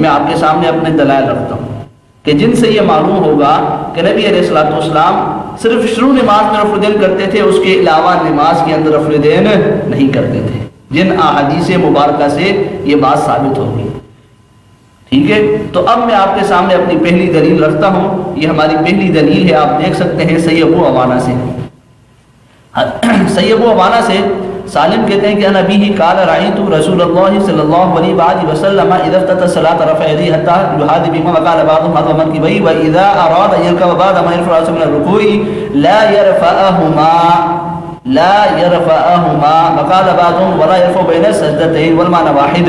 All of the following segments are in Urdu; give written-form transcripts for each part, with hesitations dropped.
میں آپ کے سامنے اپنے دلائل رکھتا ہوں کہ جن سے یہ معلوم ہوگا کہ نبی علیہ الصلوۃ والسلام صرف شروع نماز میں رفع الدین کرتے تھے، اس کے علاوہ نماز کے اندر رفع الدین نہیں کرتے تھے، جن احادیث مبارکہ سے یہ بات ثابت ہوگی. ٹھیک ہے، تو اب میں آپ کے سامنے اپنی پہلی دلیل رکھتا ہوں. یہ ہماری پہلی دلیل ہے، آپ دیکھ سکتے ہیں صحیح ابو عوانہ سے. صحیح ابو عوانہ سے سالم کہتے ہیں کہ ان ابی قال رأیت رسول اللہ صلی اللہ علیہ وسلم اذا افتتح الصلاة رفع يديه حتى يحاذي بهما وقال بعضهم هذا منكبيه واذا اراد ان يركب بعد ما يرفع راسه من الركوع لا يرفعهما وقال بعضهم ولا يرفع بين السجدتين والمعنى واحد.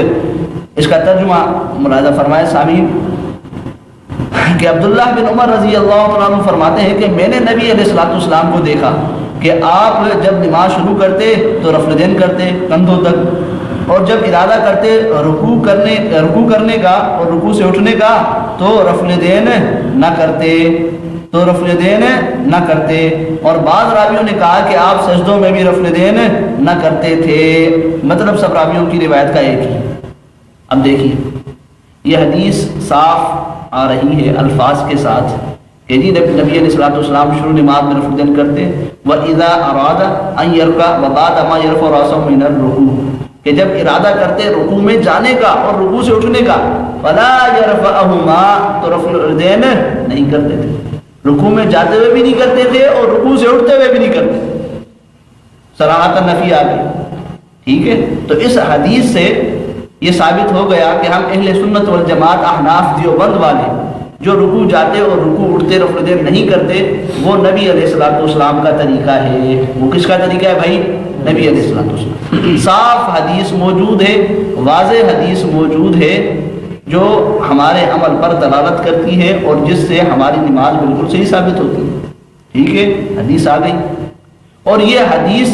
اس کا ترجمہ ملاحظہ فرمائے سامعین کہ عبداللہ بن عمر رضی اللہ عنہ فرماتے ہیں کہ میں نے نبی علیہ الصلوۃ والسلام کو دیکھا کہ آپ جب نماز شروع کرتے تو رفع الدین کرتے کندھوں تک، اور جب ارادہ کرتے رکوع کرنے کا اور رکوع سے اٹھنے کا تو رفع الدین نہ کرتے اور بعض راویوں نے کہا کہ آپ سجدوں میں بھی رفع الدین نہ کرتے تھے. مطلب سب راویوں کی روایت کا ایک ہی. اب دیکھیے یہ حدیث صاف آ رہی ہے الفاظ کے ساتھ کہ جی نبی علیہ الصلوۃ والسلام شروع نماز میں رفع الدین کرتے وَإِذَا أَرَادَ أَن يَرْكَعَ وَبَعْدَ مَا يَرْفَعُ رَأْسَهُ مِنَ الرُّكُوعِ کہ جب ارادہ کرتے رکوع میں جانے کا اور رکوع سے اٹھنے کا فَلَا يَرْفَعُهُمَا تو رفع الدین نہیں کرتے تھے، رکوع میں جاتے ہوئے بھی نہیں کرتے تھے اور رکوع سے اٹھتے ہوئے بھی نہیں کرتے تھے. صراحۃ نفی آ گئی. ٹھیک ہے، تو اس حدیث سے یہ ثابت ہو گیا کہ ہم اہل سنت والجماعت احناف دیوبند والے جو رکوع جاتے اور رکوع اٹھتے رفع الدین نہیں کرتے وہ نبی علیہ الصلوۃ والسلام کا طریقہ ہے. وہ کس کا طریقہ ہے بھائی؟ نبی علیہ الصلوۃ والسلام. صاف حدیث موجود ہے، واضح حدیث موجود ہے جو ہمارے عمل پر دلالت کرتی ہے اور جس سے ہماری نماز بالکل صحیح ثابت ہوتی ہے. ٹھیک ہے، حدیث آ گئی اور یہ حدیث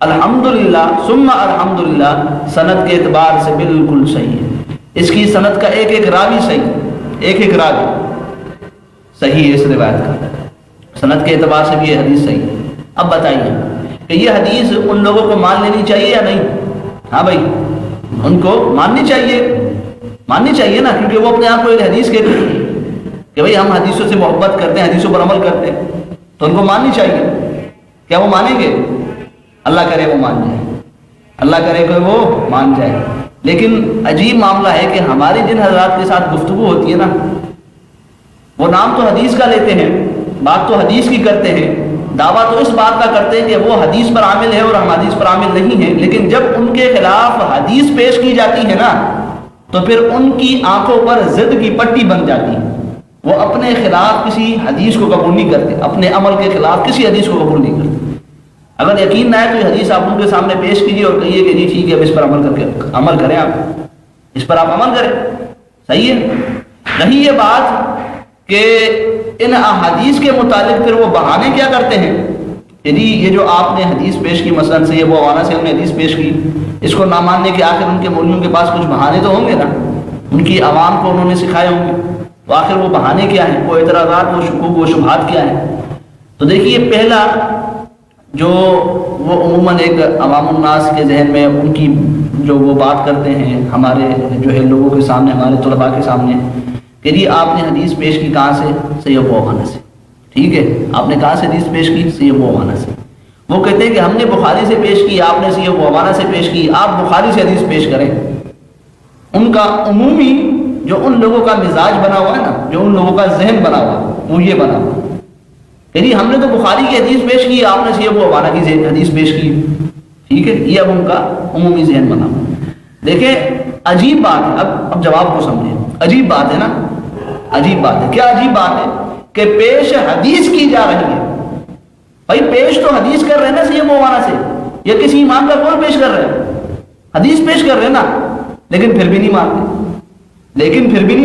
الحمدللہ ثم الحمدللہ سند کے اعتبار سے بالکل صحیح ہے. اس کی سند کا ایک راوی صحیح، ایک راوی صحیح ہے اس روایت کا. سند کے اعتبار سے بھی یہ حدیث صحیح ہے. اب بتائیے کہ یہ حدیث ان لوگوں کو مان لینی چاہیے یا نہیں؟ ہاں بھائی، ان کو ماننی چاہیے نا، کیونکہ وہ اپنے آپ کو حدیث کہتے ہیں کہ بھائی ہم حدیثوں سے محبت کرتے ہیں، حدیثوں پر عمل کرتے ہیں، تو ان کو ماننی چاہیے. کیا وہ مانیں گے؟ اللہ کرے وہ مان جائے، اللہ کرے کہ وہ مان جائے. لیکن عجیب معاملہ ہے کہ ہماری جن حضرات کے ساتھ گفتگو ہوتی ہے نا، وہ نام تو حدیث کا لیتے ہیں، بات تو حدیث کی کرتے ہیں، دعویٰ تو اس بات کا کرتے ہیں کہ وہ حدیث پر عامل ہے اور ہم حدیث پر عامل نہیں ہیں. لیکن جب ان کے خلاف حدیث پیش کی جاتی ہے نا تو پھر ان کی آنکھوں پر ضد کی پٹی بن جاتی ہے. وہ اپنے خلاف کسی حدیث کو قبول نہیں کرتے، اپنے عمل کے خلاف کسی حدیث کو قبول نہیں کرتے. اگر یقین نہ ہے تو یہ حدیث آپ ان کے سامنے پیش کیجیے اور کہیے کہ جی ٹھیک ہے اب اس پر عمل کریں، آپ اس پر آپ عمل کریں. صحیح ہے. نہیں یہ بات کہ ان احادیث کے متعلق پھر وہ بہانے کیا کرتے ہیں کہ جی یہ جو آپ نے حدیث پیش کی، مثلا سے وہ عوانہ سے ہم نے حدیث پیش کی، اس کو نہ ماننے کے آخر ان کے مولویوں کے پاس کچھ بہانے تو ہوں گے نا، ان کی عوام کو انہوں نے سکھائے ہوں گے. تو آخر وہ بہانے کیا ہیں، وہ اعتراضات، وہ شکوک، وہ شبہات کیا ہیں؟ تو دیکھیے پہلا جو وہ عموماً ایک عوام الناس کے ذہن میں ان کی جو وہ بات کرتے ہیں ہمارے جو ہے لوگوں کے سامنے، ہمارے طلباء کے سامنے کہ جی آپ نے حدیث پیش کی کہاں سے؟ صحیح ابو عوانہ سے. ٹھیک ہے، آپ نے کہاں سے حدیث پیش کی؟ صحیح ابو عوانہ سے. وہ کہتے ہیں کہ ہم نے بخاری سے پیش کی، آپ نے صحیح ابو عوانہ سے پیش کی، آپ بخاری سے حدیث پیش کریں. ان کا عمومی جو ان لوگوں کا مزاج بنا ہوا ہے نا، جو ان لوگوں کا ذہن بنا ہوا وہ یہ بنا ہوا کہ جی ہم نے تو بخاری کی حدیث پیش کی، آپ نے صحیح ابو عوانہ کی حدیث پیش کی. ٹھیک ہے، یہ اب ان کا عمومی ذہن بنا ہوا. دیکھیں عجیب بات ہے، اب جواب کو سمجھیں. عجیب بات ہے نا، عجیب بات ہے. کیا عجیب بات ہے کہ پیش حدیث کی جا رہی ہے. بھائی پیش تو حدیث کر رہے ہیں نا صحیح ابو عوانہ سے، یا کسی امام کا قول پیش کر رہے ہیں، حدیث پیش کر رہے ہیں نا، لیکن پھر بھی نہیں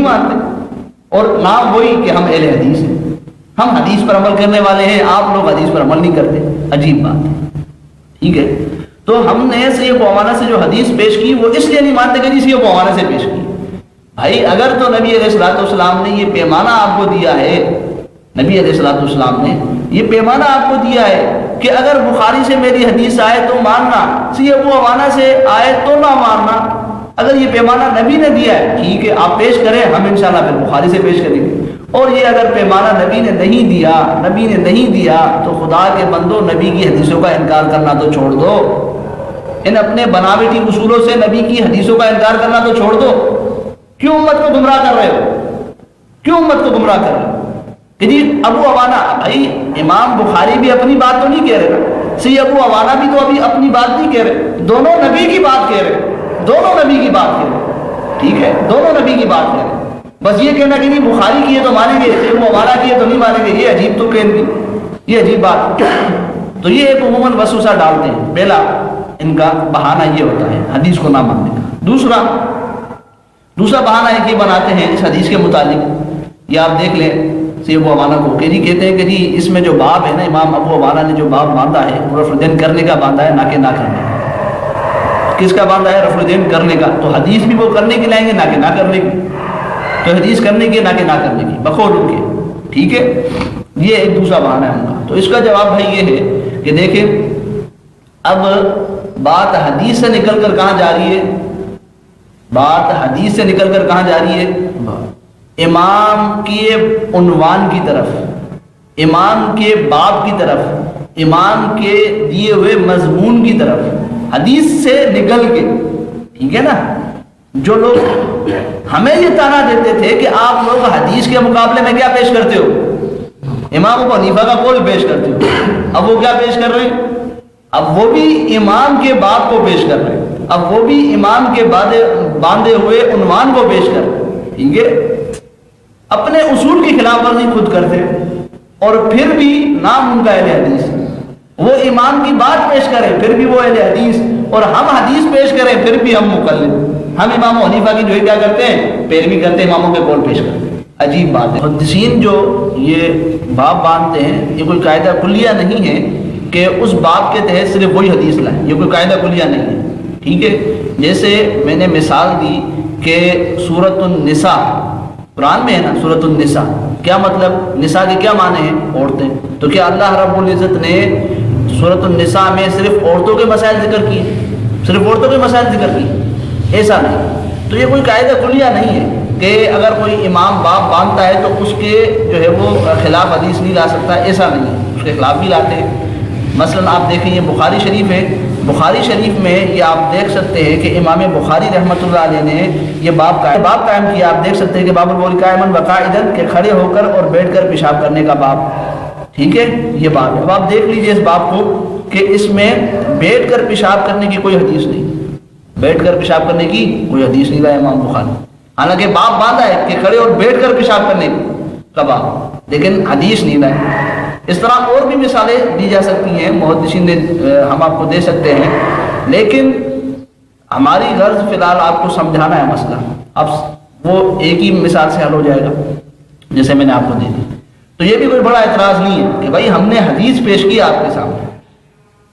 مانتے. اور نام وہی کہ ہم اہل حدیث ہیں، ہم حدیث پر عمل کرنے والے ہیں، آپ لوگ حدیث پر عمل نہیں کرتے. عجیب بات ہے. ٹھیک ہے، تو ہم نے صحیح ابو عوانہ سے جو حدیث پیش کی وہ اس لیے نہیں مانتے کہ صحیح ابو عوانہ سے پیش کی. بھائی اگر تو نبی علیہ الصلوۃ والسلام نے یہ پیمانہ آپ کو دیا ہے، نبی علیہ الصلوۃ والسلام نے یہ پیمانہ آپ کو دیا ہے کہ اگر بخاری سے میری حدیث آئے تو ماننا، صحیح ابو عوانہ سے آئے تو نہ ماننا، اگر یہ پیمانہ نبی نے دیا ہے ٹھیک ہے آپ پیش کریں، ہم انشاءاللہ پھر بخاری سے پیش کریں گے، اور یہ اگر پیمانہ نبی نے نہیں دیا تو خدا کے بندو نبی کی حدیثوں کا انکار کرنا تو چھوڑ دو، ان اپنے بناوٹی اصولوں سے نبی کی حدیثوں کا انکار کرنا تو چھوڑ دو۔ کیوں امت کو گمراہ کر رہے ہو؟ کہ جی ابو عوانہ، بھائی امام بخاری بھی اپنی بات تو نہیں کہہ رہے نا، سی ابو عوانہ بھی تو ابھی اپنی بات نہیں کہہ رہے، دونوں نبی کی بات کہہ رہے، ٹھیک ہے، دونوں نبی کی بات کہہ رہے۔ بس یہ کہنا کہ نہیں بخاری کی ہے تو مانیں گے، ابو عوانہ کی ہے تو نہیں مانیں گے، یہ عجیب تو کہیں، یہ عجیب بات۔ تو یہ ایک عموماً وسوسہ ڈالتے ہیں، پہلا ان کا بہانہ یہ ہوتا ہے حدیث کو نہ ماننے کا۔ دوسرا بہانہ ایک یہ بناتے ہیں اس حدیث کے متعلق، یہ آپ دیکھ لیں سی ابو عوانہ کو کہ جی کہتے ہیں کہ جی اس میں جو باب ہے نا، امام ابو عوانہ نے جو باب باندھا ہے وہ رفع الدین کرنے کا باندھا ہے، نہ کہ نہ کرنے کا۔ کس کا باندھا ہے؟ رفع الدین کرنے کا، تو حدیث بھی وہ کرنے کی لائیں گے نہ کہ نہ کرنے کی، تو حدیث کرنے کی نہ کہ نہ کرنے کی بقول ان کے، ٹھیک ہے، یہ ایک دوسرا بہانہ ہے ان کا۔ تو اس کا جواب بھائی یہ ہے کہ دیکھیں اب بات حدیث سے نکل کر کہاں جا رہی ہے؟ امام کے عنوان کی طرف، امام کے باب کی طرف، امام کے دیے ہوئے مضمون کی طرف، حدیث سے نکل کے، ٹھیک ہے نا۔ جو لوگ ہمیں یہ طعنہ دیتے تھے کہ آپ لوگ حدیث کے مقابلے میں کیا پیش کرتے ہو؟ امام ابو حنیفہ کا قول پیش کرتے ہو، اب وہ کیا پیش کر رہے ہیں؟ اب وہ بھی امام کے باب کو پیش کر رہے ہیں، اب وہ بھی امام کے باندھے ہوئے عنوان کو پیش کر رہے ہیں، ٹھیک ہے۔ اپنے اصول کی خلاف ورزی خود کرتے اور پھر بھی نام ان کا اہل حدیث، وہ امام کی بات پیش کریں پھر بھی وہ اہل حدیث، اور ہم حدیث پیش کریں پھر بھی ہم مقلد، ہم امام ابو حنیفہ کی جو ہے کیا کرتے ہیں؟ پیروی کرتے ہیں، اماموں کے قول پیش کرتے ہیں۔ عجیب بات ہے۔ محدثین جو یہ باب باندھتے ہیں یہ کوئی قاعدہ کلیہ نہیں ہے کہ اس باب کے تحت صرف وہی حدیث لائیں، یہ کوئی قاعدہ کلیہ نہیں ہے، ٹھیک ہے۔ جیسے میں نے مثال دی کہ سورۃ النساء قرآن میں ہے نا، سورۃ النساء، کیا مطلب؟ نساء کے کیا معنی ہیں؟ عورتیں۔ تو کیا اللہ رب العزت نے سورۃ النساء میں صرف عورتوں کے مسائل ذکر کیے؟ صرف عورتوں کے مسائل ذکر کیے؟ ایسا نہیں۔ تو یہ کوئی قاعدہ کلیہ نہیں ہے کہ اگر کوئی امام باب باندھتا ہے تو اس کے جو ہے وہ خلاف حدیث نہیں لا سکتا، ایسا نہیں ہے، اس کے خلاف بھی لاتے ہیں۔ مثلا آپ دیکھیں یہ بخاری شریف ہے، بخاری شریف میں یہ آپ دیکھ سکتے ہیں کہ امام بخاری رحمۃ اللہ علیہ نے یہ باب قائم کیا، آپ دیکھ سکتے ہیں کہ باب البول قائما وقاعدا، کہ کھڑے ہو کر اور بیٹھ کر پیشاب کرنے کا باب، ٹھیک ہے، یہ باب ہے۔ اب آپ دیکھ لیجئے اس باب کو کہ اس میں بیٹھ کر پیشاب کرنے کی کوئی حدیث نہیں، بیٹھ کر پیشاب کرنے کی کوئی حدیث نہیں لایا امام بخاری، حالانکہ باب باندھا ہے کہ کھڑے اور بیٹھ کر پیشاب کرنے کا باب، لیکن حدیث نہیں لائے۔ اس طرح اور بھی مثالیں دی جا سکتی ہیں، محدثین نے ہم آپ کو دے سکتے ہیں، لیکن ہماری غرض فی الحال آپ کو سمجھانا ہے مسئلہ۔ اب وہ ایک ہی مثال سے حل ہو جائے گا جیسے میں نے آپ کو دے دی، تو یہ بھی کوئی بڑا اعتراض نہیں ہے کہ بھائی ہم نے حدیث پیش کی آپ کے سامنے،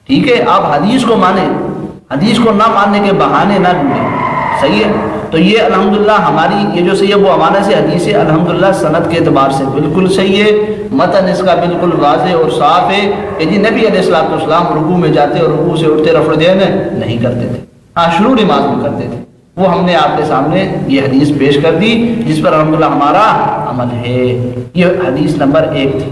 ٹھیک ہے، آپ حدیث کو مانیں، حدیث کو نہ ماننے کے بہانے نہ ڈھونڈیں، صحیح ہے۔ تو یہ الحمدللہ ہماری یہ جو سی ابو عوانہ سے حدیث ہے الحمدللہ سند کے اعتبار سے بالکل صحیح ہے، متن اس کا بالکل واضح اور صاف ہے کہ جی نبی علیہ الصلوۃ والسلام رکوع میں جاتے اور رکوع سے اٹھتے رفع الدین نہیں کرتے تھے، ہاں شروع نماز میں کرتے تھے، وہ ہم نے آپ کے سامنے یہ حدیث پیش کر دی جس پر الحمدللہ ہمارا عمل ہے۔ یہ حدیث نمبر 1 تھی۔